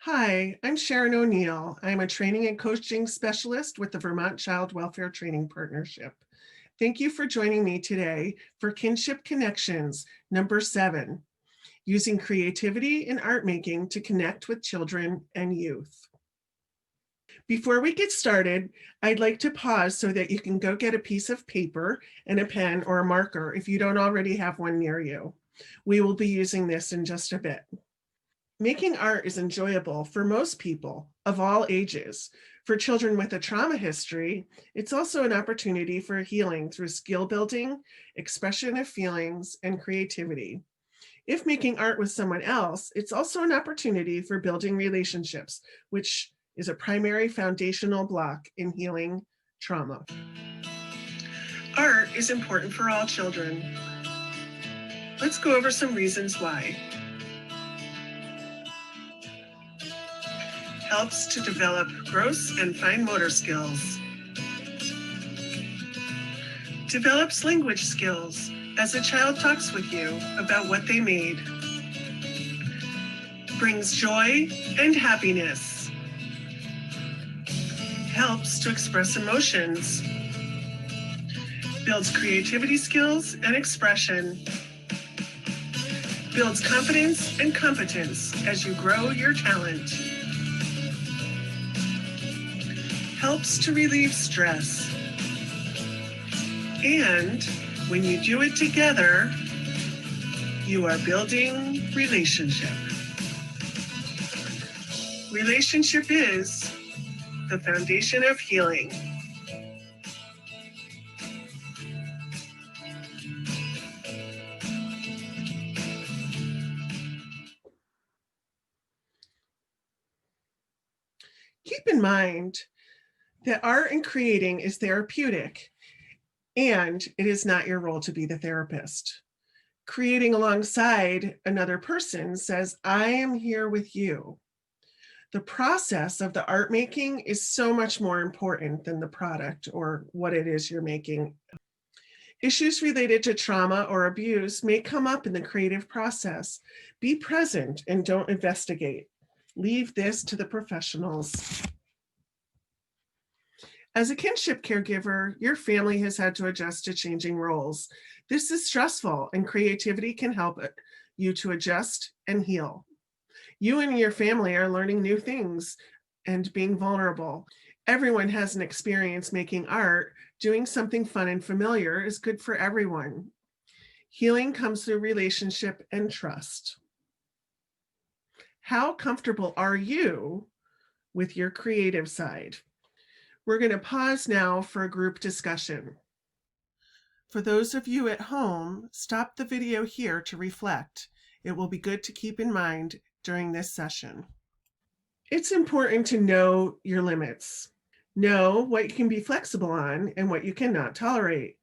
Hi, I'm Sharon O'Neill. I'm a training and coaching specialist with the Vermont Child Welfare Training Partnership. Thank you for joining me today for Kinship Connections, number 7, using creativity and art making to connect with children and youth. Before we get started, I'd like to pause so that you can go get a piece of paper and a pen or a marker if you don't already have one near you. We will be using this in just a bit. Making art is enjoyable for most people of all ages. For children with a trauma history, it's also an opportunity for healing through skill building, expression of feelings, and creativity. If making art with someone else, it's also an opportunity for building relationships, which is a primary foundational block in healing trauma. Art is important for all children. Let's go over some reasons why. Helps to develop gross and fine motor skills. Develops language skills as a child talks with you about what they made. Brings joy and happiness. Helps to express emotions. Builds creativity skills and expression. Builds confidence and competence as you grow your talent. Helps to relieve stress. And when you do it together, you are building relationship. Relationship is the foundation of healing. Keep in mind that art and creating is therapeutic, and it is not your role to be the therapist. Creating alongside another person says, I am here with you. The process of the art making is so much more important than the product or what it is you're making. Issues related to trauma or abuse may come up in the creative process. Be present and don't investigate. Leave this to the professionals. As a kinship caregiver, your family has had to adjust to changing roles. This is stressful, and creativity can help you to adjust and heal. You and your family are learning new things and being vulnerable. Everyone has an experience making art. Doing something fun and familiar is good for everyone. Healing comes through relationship and trust. How comfortable are you with your creative side? We're going to pause now for a group discussion. For those of you at home, stop the video here to reflect. It will be good to keep in mind during this session. It's important to know your limits. Know what you can be flexible on and what you cannot tolerate.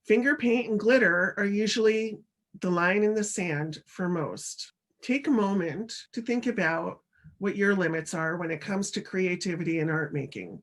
Finger paint and glitter are usually the line in the sand for most. Take a moment to think about what your limits are when it comes to creativity and art making.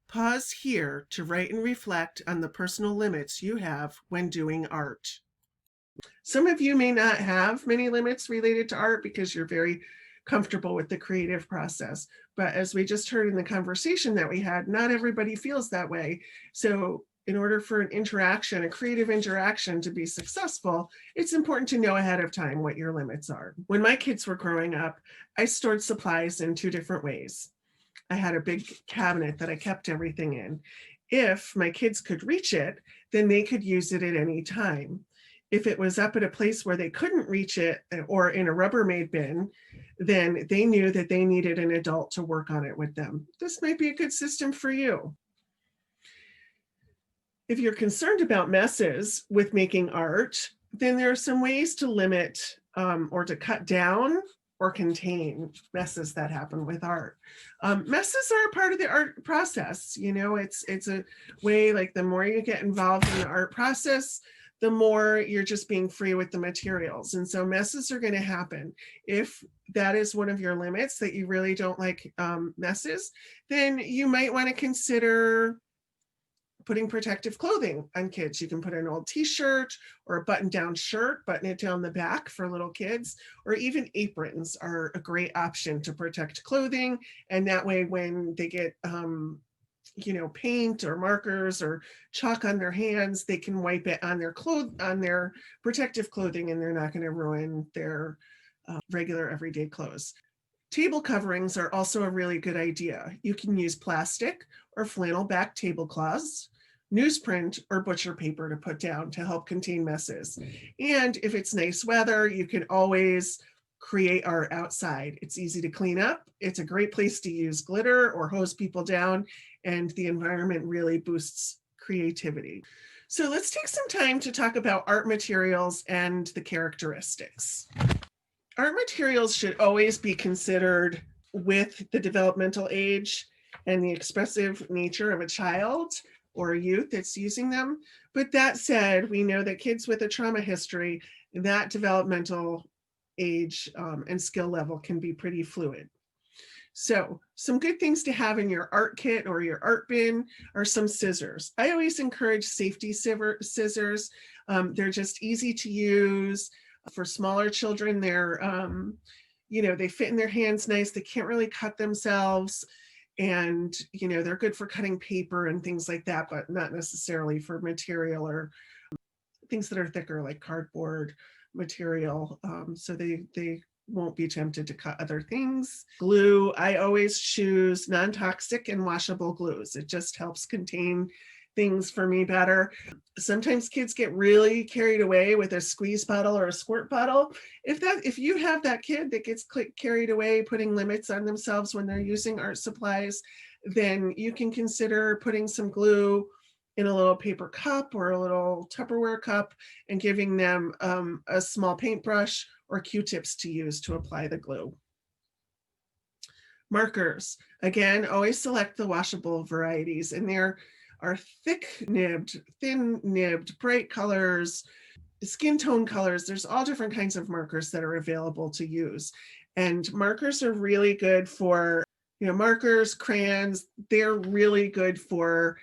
Pause here to write and reflect on the personal limits you have when doing art. Some of you may not have many limits related to art because you're very comfortable with the creative process. But as we just heard in the conversation that we had, not everybody feels that way. So in order for an interaction, a creative interaction to be successful, it's important to know ahead of time what your limits are. When my kids were growing up, I stored supplies in 2 different ways. I had a big cabinet that I kept everything in. If my kids could reach it, then they could use it at any time. If it was up at a place where they couldn't reach it or in a Rubbermaid bin, then they knew that they needed an adult to work on it with them. This might be a good system for you. If you're concerned about messes with making art, then there are some ways to limit or to cut down or contain messes that happen with art. Messes are a part of the art process. You know, it's a way, like, the more you get involved in the art process, the more you're just being free with the materials. And so messes are going to happen. If that is one of your limits, that you really don't like messes, then you might want to consider putting protective clothing on kids. You can put an old t-shirt or a button-down shirt, button it down the back for little kids, or even aprons are a great option to protect clothing. And that way, when they get paint or markers or chalk on their hands, they can wipe it on their protective clothing, and they're not going to ruin their regular everyday clothes. Table coverings are also a really good idea. You can use plastic or flannel back tablecloths, newsprint, or butcher paper to put down to help contain messes. And if it's nice weather, you can always create art outside. It's easy to clean up. It's a great place to use glitter or hose people down, and the environment really boosts creativity. So let's take some time to talk about art materials and the characteristics. Art materials should always be considered with the developmental age and the expressive nature of a child or a youth that's using them. But that said, we know that kids with a trauma history, that developmental age and skill level can be pretty fluid. So some good things to have in your art kit or your art bin are some scissors. I always encourage safety scissors. They're just easy to use. For smaller children, they're, they fit in their hands nice. They can't really cut themselves. And, they're good for cutting paper and things like that, but not necessarily for material or things that are thicker like cardboard material. So they won't be tempted to cut other things. Glue, I always choose non-toxic and washable glues. It just helps contain things for me better. Sometimes kids get really carried away with a squeeze bottle or a squirt bottle. If you have that kid that gets carried away putting limits on themselves when they're using art supplies, then you can consider putting some glue in a little paper cup or a little Tupperware cup and giving them a small paintbrush or Q-tips to use to apply the glue. Markers, again, always select the washable varieties, and there are thick-nibbed, thin-nibbed, bright colors, skin tone colors. There's all different kinds of markers that are available to use. And markers are really good for, markers, crayons, they're really good for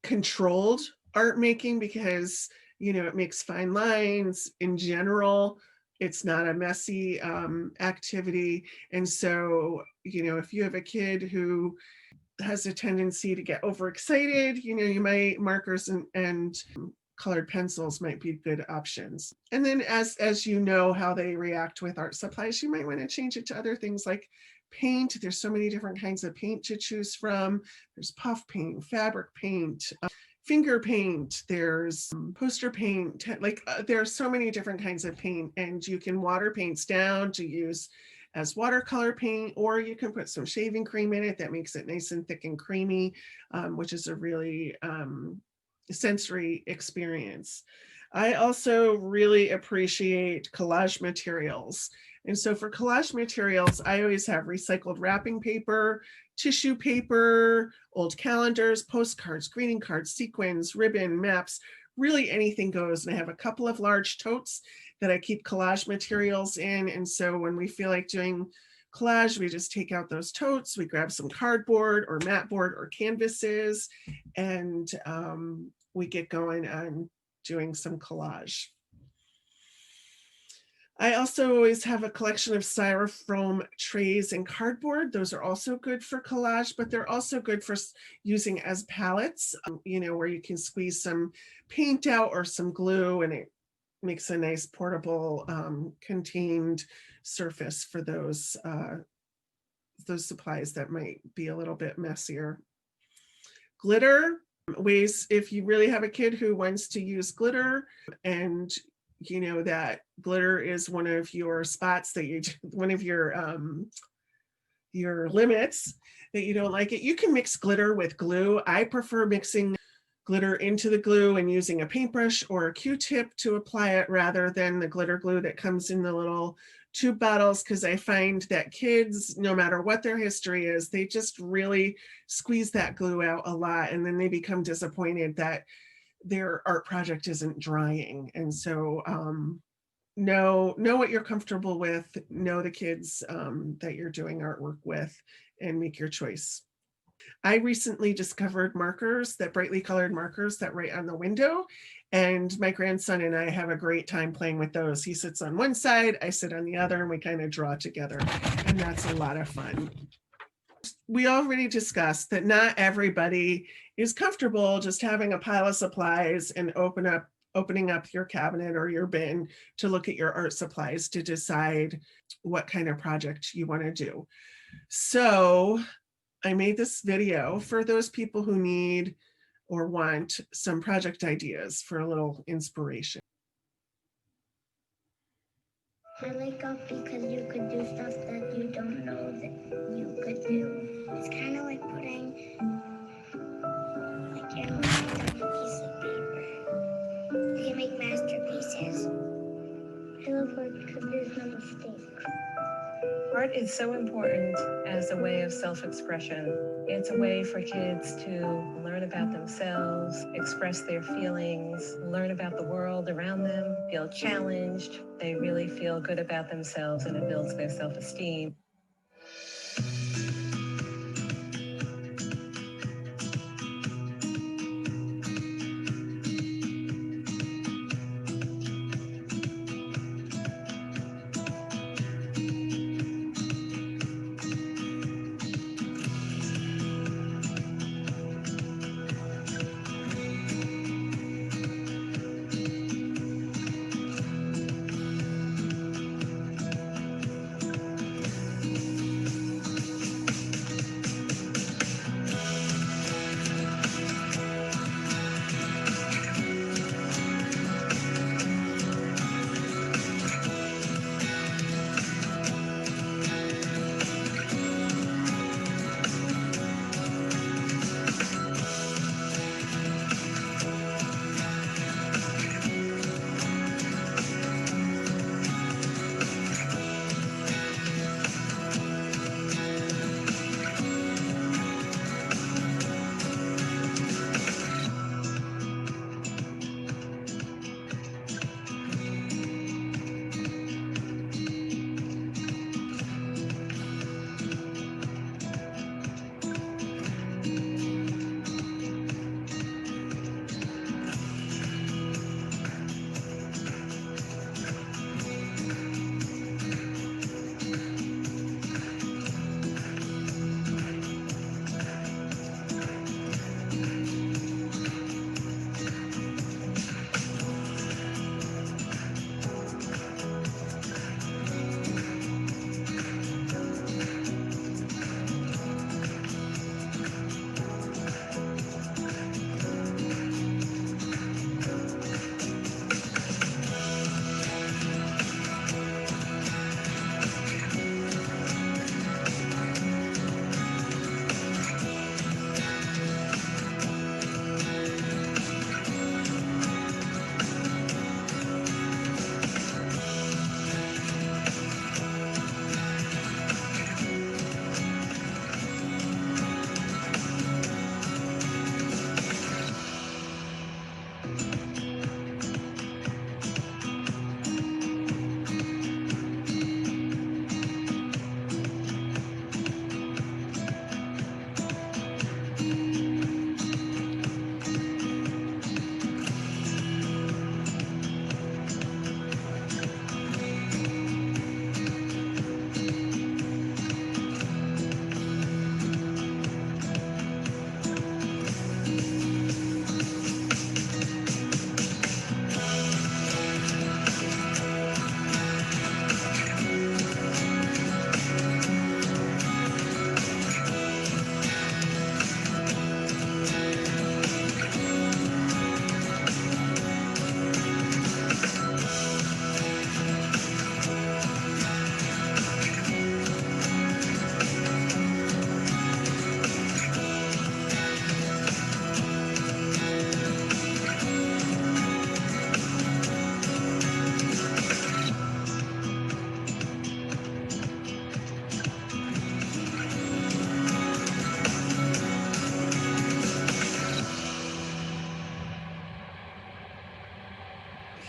controlled art making because, it makes fine lines in general. It's not a messy activity. And so, if you have a kid who has a tendency to get overexcited, you might markers and colored pencils might be good options. And then as you know how they react with art supplies, you might want to change it to other things like paint. There's so many different kinds of paint to choose from. There's puff paint, fabric paint, finger paint, there's poster paint, there are so many different kinds of paint, and you can water paints down to use as watercolor paint, or you can put some shaving cream in it that makes it nice and thick and creamy, which is a really sensory experience. I also really appreciate collage materials. And so for collage materials, I always have recycled wrapping paper, tissue paper, old calendars, postcards, greeting cards, sequins, ribbon, maps, really anything goes. And I have a couple of large totes that I keep collage materials in. And so when we feel like doing collage, we just take out those totes, we grab some cardboard or mat board or canvases, and we get going on doing some collage. I also always have a collection of styrofoam trays and cardboard. Those are also good for collage, but they're also good for using as palettes, where you can squeeze some paint out or some glue, and it makes a nice portable contained surface for those supplies that might be a little bit messier. Glitter, ways if you really have a kid who wants to use glitter, and that glitter is one of your spots that one of your limits that you don't like it, you can mix glitter with glue. I prefer mixing glitter into the glue and using a paintbrush or a Q-tip to apply it rather than the glitter glue that comes in the little tube bottles, because I find that kids, no matter what their history is, they just really squeeze that glue out a lot, and then they become disappointed that their art project isn't drying. And so know what you're comfortable with, know the kids that you're doing artwork with, and make your choice. I recently discovered markers, that brightly colored markers that write on the window, and my grandson and I have a great time playing with those. He sits on one side, I sit on the other, and we kind of draw together, and that's a lot of fun. We already discussed that not everybody is comfortable just having a pile of supplies and opening up your cabinet or your bin to look at your art supplies to decide what kind of project you want to do. So I made this video for those people who need or want some project ideas for a little inspiration. I like art because you could do stuff that you don't know that you could do. It's kind of like putting your mind on a piece of paper. You can make masterpieces. I love art because there's no mistakes. Art is so important as a way of self-expression. It's a way for kids to learn about themselves, express their feelings, learn about the world around them, feel challenged. They really feel good about themselves, and it builds their self-esteem.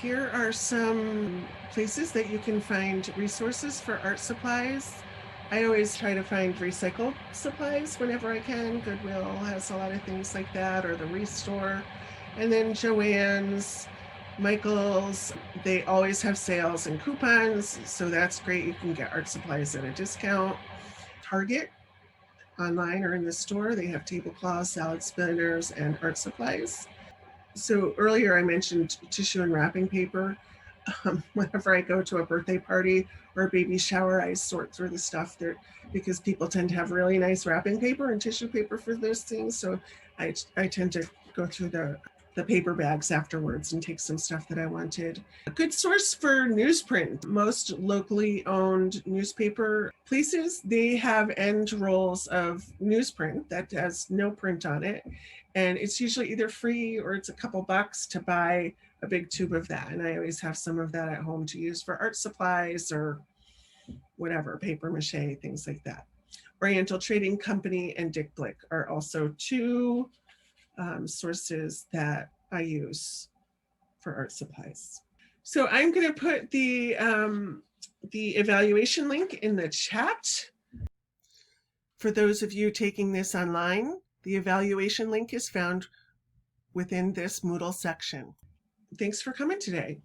Here are some places that you can find resources for art supplies. I always try to find recycled supplies whenever I can. Goodwill has a lot of things like that, or the Restore. And then Joann's, Michael's, they always have sales and coupons. So that's great. You can get art supplies at a discount. Target, online or in the store, they have tablecloths, salad spinners, and art supplies. So earlier I mentioned tissue and wrapping paper. Whenever I go to a birthday party or a baby shower, I sort through the stuff there because people tend to have really nice wrapping paper and tissue paper for those things. So I tend to go through the paper bags afterwards and take some stuff that I wanted. A good source for newsprint. Most locally owned newspaper places, they have end rolls of newsprint that has no print on it. And it's usually either free or it's a couple bucks to buy a big tube of that. And I always have some of that at home to use for art supplies or whatever, paper mache, things like that. Oriental Trading Company and Dick Blick are also two sources that I use for art supplies. So I'm going to put the evaluation link in the chat. For those of you taking this online, the evaluation link is found within this Moodle section. Thanks for coming today.